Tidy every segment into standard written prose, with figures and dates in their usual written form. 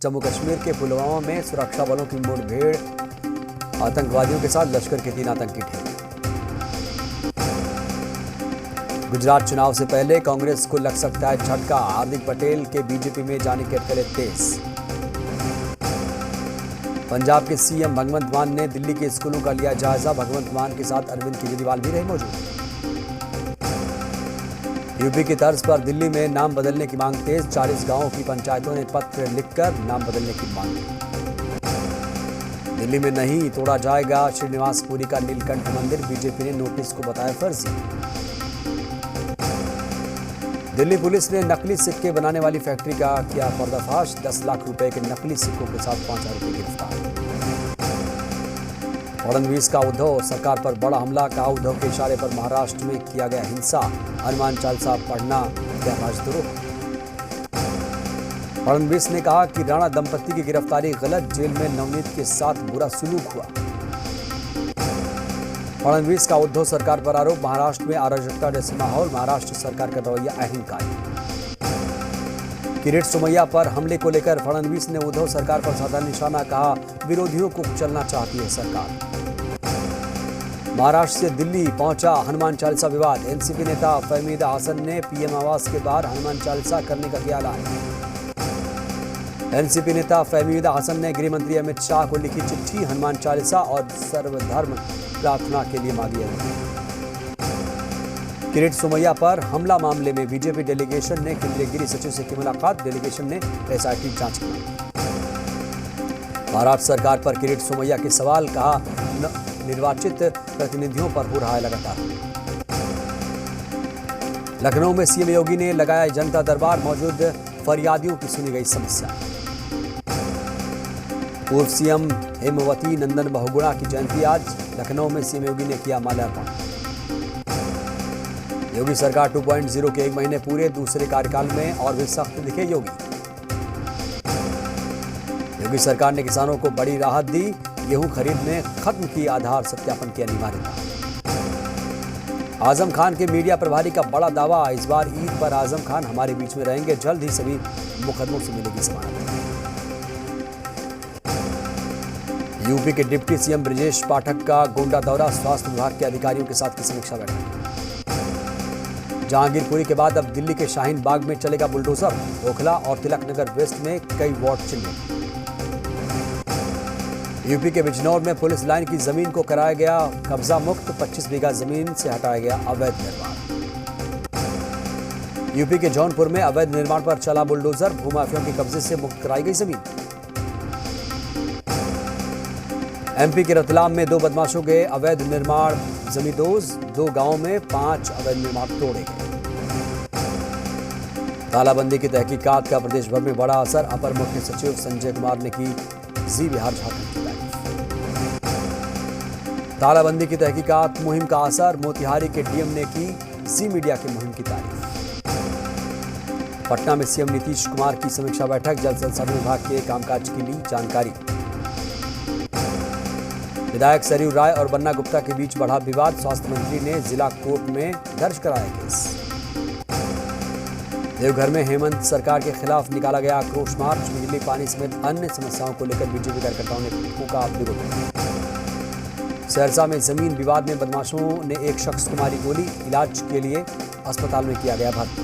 जम्मू कश्मीर के पुलवामा में सुरक्षा बलों की मुठभेड़, आतंकवादियों के साथ लश्कर के 3 आतंकी ढेर। गुजरात चुनाव से पहले कांग्रेस को लग सकता है झटका, हार्दिक पटेल के बीजेपी में जाने के अटकलें तेज। पंजाब के सीएम भगवंत मान ने दिल्ली के स्कूलों का लिया जायजा, भगवंत मान के साथ अरविंद केजरीवाल भी रहे मौजूद। यूपी की तर्ज पर दिल्ली में नाम बदलने की मांग तेज, 40 गांवों की पंचायतों ने पत्र लिखकर नाम बदलने की मांग की। दिल्ली में नहीं तोड़ा जाएगा श्रीनिवास पुरी का नीलकंठ मंदिर, बीजेपी ने नोटिस को बताया फर्जी। दिल्ली पुलिस ने नकली सिक्के बनाने वाली फैक्ट्री का किया पर्दाफाश, 10 लाख रुपए के नकली सिक्कों के साथ 5 आरोपी गिरफ्तार। फडणवीस का उद्धव सरकार पर बड़ा हमला, कहा उद्धव के इशारे पर महाराष्ट्र में किया गया हिंसा, हनुमान चालीसा पढ़ना क्या राजद्रोह। फडणवीस ने कहा कि राणा दंपति की गिरफ्तारी गलत, जेल में नवनीत के साथ बुरा सुलूक हुआ। फडणवीस का उद्धव सरकार पर आरोप, महाराष्ट्र में अराजकता जैसे माहौल, महाराष्ट्र सरकार का रवैया अहंकारी। किरीट सोमैया पर हमले को लेकर फडणवीस ने उद्धव सरकार पर साधा निशाना, कहा विरोधियों को कुचलना चाहती है सरकार। महाराष्ट्र से दिल्ली पहुंचा हनुमान चालीसा विवाद, एनसीपी नेता फहमीदा हसन ने पीएम आवास के बाहर हनुमान चालीसा करने का किया ऐलान। एनसीपी नेता फहमीदा हसन ने गृह मंत्री अमित शाह को लिखी चिट्ठी, हनुमान चालीसा और सर्वधर्म प्रार्थना के लिए मांगी है। किरीट सोमैया पर हमला मामले में बीजेपी डेलीगेशन ने केंद्रीय गृह सचिव से की मुलाकात, डेलीगेशन ने एसआईटी जांच की। महाराष्ट्र सरकार पर किरीट सोमैया के सवाल, कहा निर्वाचित प्रतिनिधियों पर हो रहा है लगातार। लखनऊ में सीएम योगी ने लगाया जनता दरबार, मौजूद फरियादियों की सुनी गई समस्या। पूर्व सीएम हेमवती नंदन बहुगुणा की जयंती आज, लखनऊ में सीएम योगी ने किया माल्यार्पण। योगी सरकार 2.0 के 1 महीने पूरे, दूसरे कार्यकाल में और भी सख्त दिखे योगी। योगी सरकार ने किसानों को बड़ी राहत दी, गेहूं खरीद में खत्म की आधार सत्यापन की अनिवार्यता। आजम खान के मीडिया प्रभारी का बड़ा दावा, इस बार ईद पर आजम खान हमारे बीच में रहेंगे, जल्द ही सभी मुकदमों से मिलेगी जमानत। यूपी के डिप्टी सीएम ब्रजेश पाठक का गोंडा दौरा, स्वास्थ्य विभाग के अधिकारियों के साथ की समीक्षा बैठक। जहांगीरपुरी के बाद अब दिल्ली के शाहीन बाग में चलेगा बुलडोजर, ओखला और तिलक नगर वेस्ट में कई वार्ड चिन्हित। यूपी के बिजनौर में पुलिस लाइन की जमीन को कराया गया कब्जा मुक्त, 25 बीघा जमीन से हटाया गया अवैध निर्माण। यूपी के जौनपुर में अवैध निर्माण पर चला बुलडोजर, भूमाफियों के कब्जे से मुक्त कराई गई जमीन। एमपी के रतलाम में 2 बदमाशों के अवैध निर्माण जमींदोज, 2 गांवों में 5 अवैध निर्माण तोड़े गए। तालाबंदी की तहकीकात का प्रदेश भर में बड़ा असर, अपर मुख्य सचिव संजय कुमार ने की जी बिहार झारखंड की तारीफ। तालाबंदी की तहकीकात मुहिम का असर, मोतिहारी के डीएम ने की जी मीडिया की मुहिम की तारीफ। पटना में सीएम नीतीश कुमार की समीक्षा बैठक, जल संसाधन विभाग के कामकाज की ली जानकारी। विधायक सरयू राय और बन्ना गुप्ता के बीच बढ़ा विवाद, स्वास्थ्य मंत्री ने जिला कोर्ट में दर्ज कराया केस। देवघर में हेमंत सरकार के खिलाफ निकाला गया आक्रोश मार्च, बिजली पानी समेत अन्य समस्याओं को लेकर बीजेपी कार्यकर्ताओं ने फूंका विरोध। सहरसा में जमीन विवाद में बदमाशों ने एक शख्स को मारी गोली, इलाज के लिए अस्पताल में किया गया भर्ती।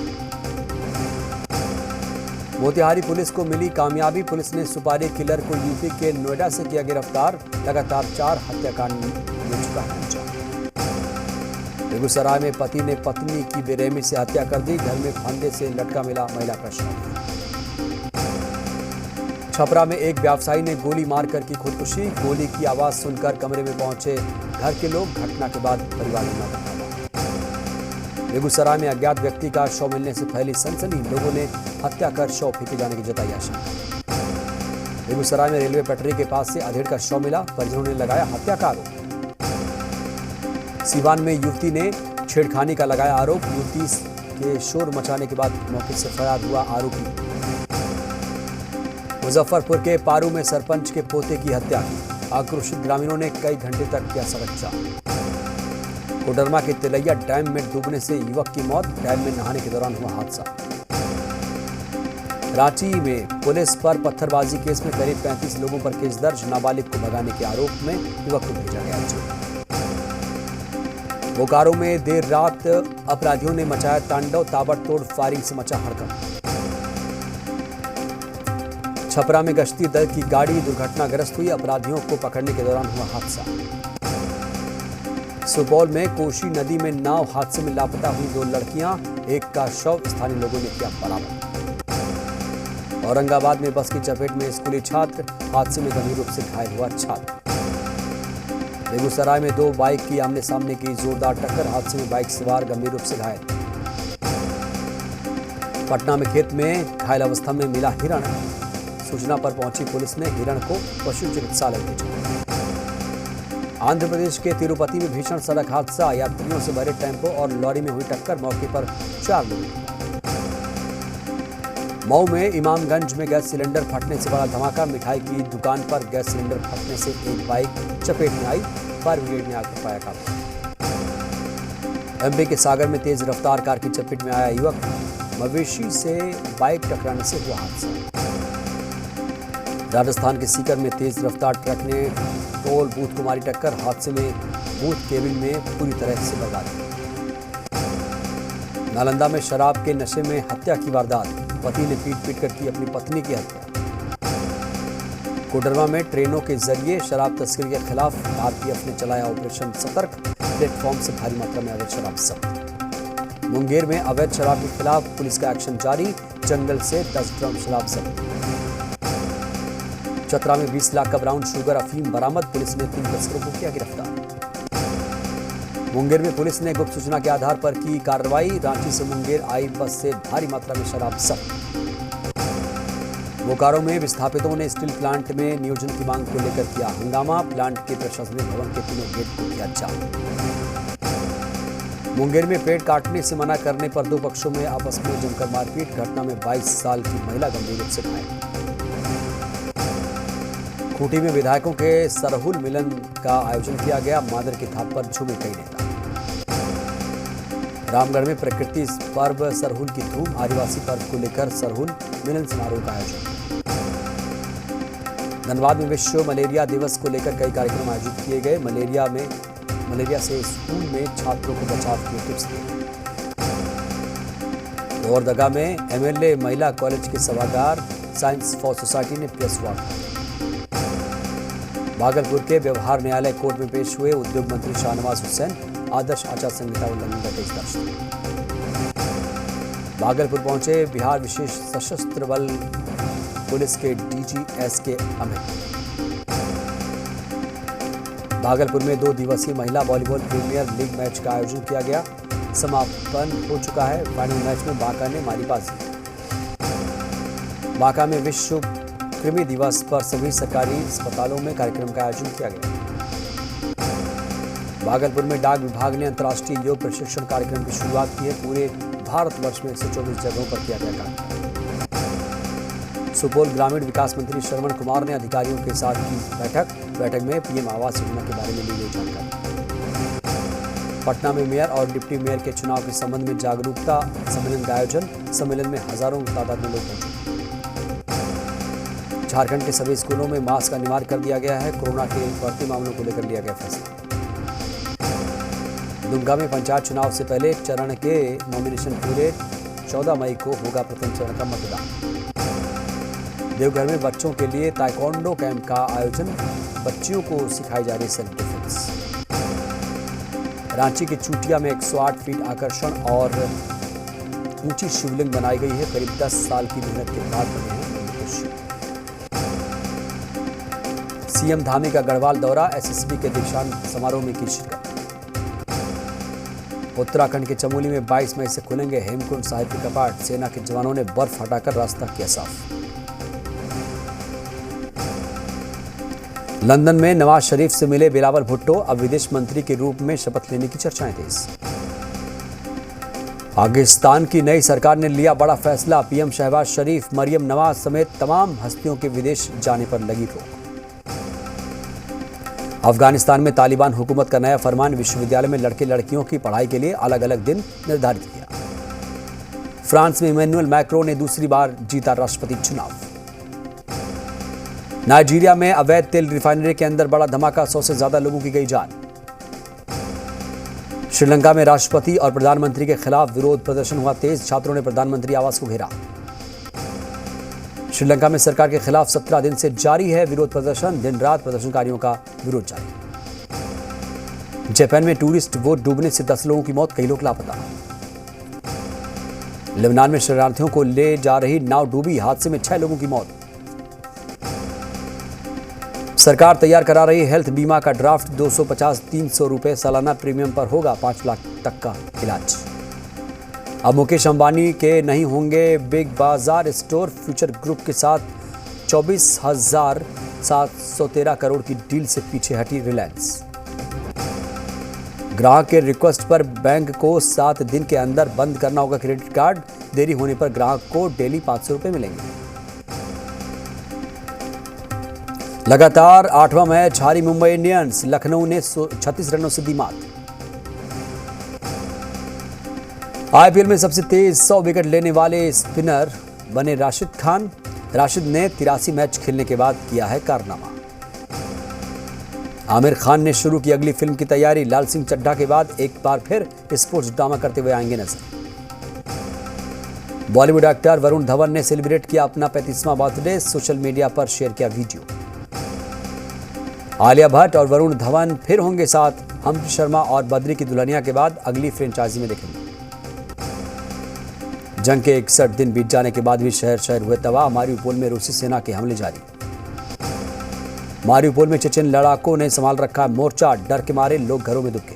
मोतिहारी पुलिस को मिली कामयाबी, पुलिस ने सुपारी किलर को यूपी के नोएडा से किया गिरफ्तार, लगातार 4 हत्याकांड में चुका है अंजाम। बेगूसराय में पति ने पत्नी की बेरहमी से हत्या कर दी, घर में फंदे से लटका मिला महिला का शव। छपरा में एक व्यवसायी ने गोली मारकर की खुदकुशी, गोली की आवाज सुनकर कमरे में पहुंचे घर के लोग, घटना के बाद परिवार में हंगामा। बेगूसराय में अज्ञात व्यक्ति का शव मिलने से फैली सनसनी, लोगों ने हत्या कर शव फेंके जाने की जताई आशंका। बेगूसराय में रेलवे पटरी के पास से अधेड़ का शव मिला, परिजनों ने लगाया हत्या का आरोप। सीवान में युवती ने छेड़खानी का लगाया आरोप, युवती के शोर मचाने के बाद मौके से फरार हुआ आरोपी। मुजफ्फरपुर के पारू में सरपंच के पोते की हत्या की, आक्रोशित ग्रामीणों ने कई घंटे तक किया सड़क जाम। कोडरमा के तिलैया डैम में डूबने से युवक की मौत, डैम में नहाने के दौरान हुआ हादसा। रांची में पुलिस पर पत्थरबाजी केस में करीब 35 लोगों पर केस दर्ज। नाबालिग को भगाने के आरोप में युवक को भेजा गया जेल। बोकारो में देर रात अपराधियों ने मचाया तांडव, ताबड़तोड़ फायरिंग से मचा हड़कंप। छपरा में गश्ती दल की गाड़ी दुर्घटनाग्रस्त हुई, अपराधियों को पकड़ने के दौरान हुआ हादसा। सुपौल में कोसी नदी में नाव हादसे में लापता हुई 2 लड़कियां, एक का शव स्थानीय लोगों ने किया बरामद। औरंगाबाद में बस की चपेट में स्कूली छात्र, हादसे में गंभीर रूप से घायल हुआ छात्र। बेगूसराय में 2 बाइक की आमने सामने की जोरदार टक्कर, हादसे में बाइक सवार गंभीर रूप से घायल। पटना में खेत में घायल अवस्था में मिला हिरण, सूचना पर पहुंची पुलिस ने हिरण को पशु चिकित्सालय भेजा। आंध्र प्रदेश के तिरुपति में भीषण सड़क हादसा, यात्रियों से भरे टेम्पो और लॉरी में हुई टक्कर, मौके पर 4 लोग। मऊ में इमामगंज में गैस सिलेंडर फटने से बड़ा धमाका, मिठाई की दुकान पर गैस सिलेंडर फटने से एक बाइक चपेट में आई, फायर ब्रिगेड ने आकर पाया काबू। एमपी के सागर में तेज रफ्तार कार की चपेट में आया युवक, मवेशी से बाइक टकराने से हुआ हादसा। राजस्थान के सीकर में तेज रफ्तार ट्रक ने टोल बूथ को मारी टक्कर, हादसे में बूथ केबिन में पूरी तरह से बर्बाद। नालंदा में शराब के नशे में हत्या की वारदात, पति ने पीट कर की अपनी पत्नी की हत्या। कोडरमा में ट्रेनों के जरिए शराब तस्करी के खिलाफ आरपीएफ ने चलाया ऑपरेशन सतर्क, प्लेटफॉर्म से भारी मात्रा में अवैध शराब जब्त। मुंगेर में अवैध शराब के खिलाफ पुलिस का एक्शन जारी, जंगल से 10 ड्रम शराब जब्त। चतरा में 20 लाख का ब्राउन शुगर अफीम बरामद, पुलिस ने 3 तस्करों को किया गिरफ्तार। मुंगेर में पुलिस ने गुप्त सूचना के आधार पर की कार्रवाई, रांची से मुंगेर आई बस से भारी मात्रा में शराब जब्त। बोकारो में विस्थापितों ने स्टील प्लांट में नियोजन की मांग को लेकर किया हंगामा, प्लांट के प्रशासनिक भवन के 3 गेट को किया जाम। मुंगेर में पेड़ काटने से मना करने पर 2 पक्षों में आपस में जमकर मारपीट, घटना में 22 साल की महिला गंभीर रूप से घायल। खूंटी में विधायकों के सरहुल मिलन का आयोजन किया गया, मादर की थाप पर झूमे कई नेता। रामगढ़ में प्रकृति पर्व सरहुल की धूम, आदिवासी पर्व को लेकर सरहुल मिलन समारोह का आयोजन। धनबाद में विश्व मलेरिया दिवस को लेकर कई कार्यक्रम आयोजित किए गए, मलेरिया से स्कूल में छात्रों को बचाव के टिप्स दिए। लोहरदगा में एमएलए महिला कॉलेज के सभागार साइंस फॉर सोसाइटी ने प्रेस वार्ता। भागलपुर के व्यवहार न्यायालय कोर्ट में पेश हुए उद्योग मंत्री शाहनवाज हुसैन, आदर्श आचार संहिता उल्लंघन का केस दर्ज। भागलपुर पहुंचे बिहार विशेष सशस्त्र बल पुलिस के डीजी एसके अमित। भागलपुर में 2 दिवसीय महिला वॉलीबॉल प्रीमियर लीग मैच का आयोजन किया गया, समापन हो चुका है। फाइनल मैच में बांका ने मारी बाजी। बांका में विश्व कृमि दिवस पर सभी सरकारी अस्पतालों में कार्यक्रम का आयोजन किया गया। भागलपुर में डाक विभाग ने अंतर्राष्ट्रीय योग प्रशिक्षण कार्यक्रम की शुरुआत की है, पूरे भारतवर्ष में 124 जगहों पर किया गया कार्यक्रम। सुपौल ग्रामीण विकास मंत्री श्रवण कुमार ने अधिकारियों के साथ की बैठक में पीएम आवास योजना के बारे में ली गई जानकारी। पटना में मेयर और डिप्टी मेयर के चुनाव के संबंध में जागरूकता सम्मेलन का आयोजन, सम्मेलन में हजारों तादाद में लोग पहुंचे। झारखंड के सभी स्कूलों में मास्क अनिवार्य कर दिया गया है, कोरोना के बढ़ते मामलों को लेकर लिया गया फैसला। दुमका में पंचायत चुनाव से पहले चरण के नॉमिनेशन पूरे, 14 मई को होगा प्रथम चरण का मतदान। देवघर में बच्चों के लिए ताइक्वांडो कैंप का आयोजन, बच्चियों को सिखाई जा रही सेल्फ डिफेंस। रांची के चूटिया में 108 फीट आकर्षण और ऊंची शिवलिंग बनाई गई है, करीब 10 साल की मेहनत के बाद बने हैं शिव। सीएम धामी का गढ़वाल दौरा, एसएसबी के दीक्षांत समारोह में की शिरकत। उत्तराखंड के चमोली में 22 मई से खुलेंगे हेमकुंड साहिब के कपाट, सेना के जवानों ने बर्फ हटाकर रास्ता किया साफ। लंदन में नवाज शरीफ से मिले बिलावल भुट्टो, अब विदेश मंत्री के रूप में शपथ लेने की चर्चाएं तेज। पाकिस्तान की नई सरकार ने लिया बड़ा फैसला, पीएम शहबाज शरीफ, मरियम नवाज समेत तमाम हस्तियों के विदेश जाने पर लगी रोक। अफगानिस्तान में तालिबान हुकूमत का नया फरमान, विश्वविद्यालय में लड़के लड़कियों की पढ़ाई के लिए अलग अलग दिन निर्धारित किया। फ्रांस में इमैनुअल मैक्रो ने दूसरी बार जीता राष्ट्रपति चुनाव। नाइजीरिया में अवैध तेल रिफाइनरी के अंदर बड़ा धमाका, 100 से ज्यादा लोगों की गई जान। श्रीलंका में राष्ट्रपति और प्रधानमंत्री के खिलाफ विरोध प्रदर्शन हुआ तेज, छात्रों ने प्रधानमंत्री आवास को घेरा। श्रीलंका में सरकार के खिलाफ 17 दिन से जारी है विरोध प्रदर्शन, दिन रात प्रदर्शनकारियों का विरोध जारी। जापान में टूरिस्ट बोट डूबने से 10 लोगों की मौत, कई लोग लापता। लेबनान में शरणार्थियों को ले जा रही नाव डूबी, हादसे में 6 लोगों की मौत। सरकार तैयार करा रही हेल्थ बीमा का ड्राफ्ट, 250-300 रुपए सालाना प्रीमियम पर होगा 5 लाख तक का इलाज। अब मुकेश अंबानी के नहीं होंगे बिग बाजार स्टोर, फ्यूचर ग्रुप के साथ 24,713 करोड़ की डील से पीछे हटी रिलायंस। ग्राहक के रिक्वेस्ट पर बैंक को 7 दिन के अंदर बंद करना होगा क्रेडिट कार्ड, देरी होने पर ग्राहक को डेली 500 रुपए मिलेंगे। लगातार 8वां मैच हारी मुंबई इंडियंस, लखनऊ ने 36 रनों से दी मात। आईपीएल में सबसे तेज 100 विकेट लेने वाले स्पिनर बने राशिद खान। राशिद ने 83 मैच खेलने के बाद किया है कारनामा। आमिर खान ने शुरू की अगली फिल्म की तैयारी, लाल सिंह चड्ढा के बाद एक बार फिर स्पोर्ट्स ड्रामा करते हुए आएंगे नजर। बॉलीवुड एक्टर वरुण धवन ने सेलिब्रेट किया अपना 35वां बर्थडे, सोशल मीडिया पर शेयर किया वीडियो। आलिया भट्ट और वरुण धवन फिर होंगे साथ, हम्प्री शर्मा और बद्री की दुल्हनिया के बाद अगली फ्रेंचाइजी में देखेंगे। जंग के 61 दिन बीत जाने के बाद भी शहर हुए तबाह, मारिउपोल में रूसी सेना के हमले जारी। मारिउपोल में चेचेन लड़ाकों ने संभाल रखा मोर्चा, डर के मारे लोग घरों में दुबके।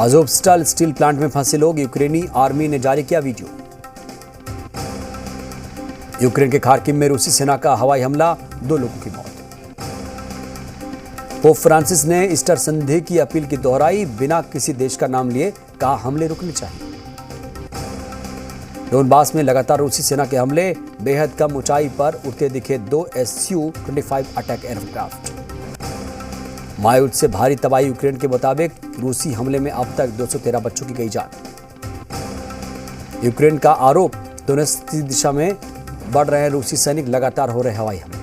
अज़ोवस्टल स्टील प्लांट में फंसे लोग, यूक्रेनी आर्मी ने जारी किया वीडियो। यूक्रेन के खार्किव में रूसी सेना का हवाई हमला, 2 लोगों की मौत। पोप फ्रांसिस ने ईस्टर संधि की अपील की दोहराई, बिना किसी देश का नाम लिए कहा हमले रुकने चाहिए। डोनबास में लगातार रूसी सेना के हमले, बेहद कम ऊंचाई पर उड़ते दिखे 2 Su-25 अटैक एयरक्राफ्ट। मायूद से भारी तबाही, यूक्रेन के मुताबिक रूसी हमले में अब तक 213 बच्चों की गई जान। यूक्रेन का आरोप, दोनेत्स्क दिशा में बढ़ रहे रूसी सैनिक, लगातार हो रहे हवाई हमले।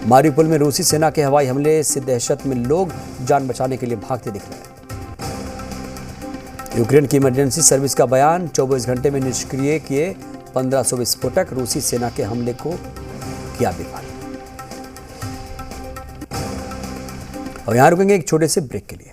मारिउपोल में रूसी सेना के हवाई हमले से दहशत में लोग जान बचाने के लिए भागते दिख रहे हैं। यूक्रेन की इमरजेंसी सर्विस का बयान, 24 घंटे में निष्क्रिय किए 1500 विस्फोटक, रूसी सेना के हमले को किया विफल। और यहां रुकेंगे एक छोटे से ब्रेक के लिए।